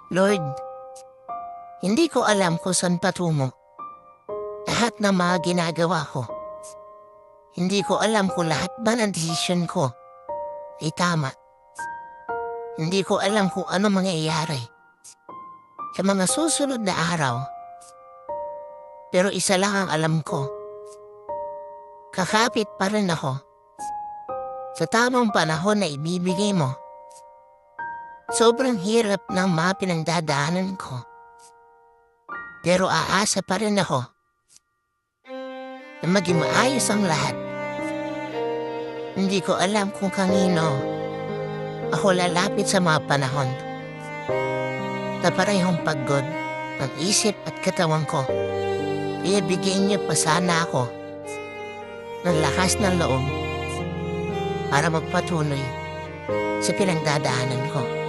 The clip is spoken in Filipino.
Lord, hindi ko alam kung saan patungo. Lahat ng mga ginagawa ko. Hindi ko alam kung lahat ba ng desisyon ko ay tama. Hindi ko alam kung ano mangyayari sa mga susunod na araw. Pero isa lang ang alam ko. Kakapit pa rin ako sa tamang panahon na ibibigay mo. Sobrang hirap ng mga pinagdadaanan ko. Pero aasa pa rin ako na maging maayos ang lahat. Hindi ko alam kung kanino ako lalapit sa mga panahon na parehong pagod ng isip at katawan ko. Kaya bigyan niyo pa sana ako ng lakas ng loob para magpatuloy sa pinagdadaanan ko.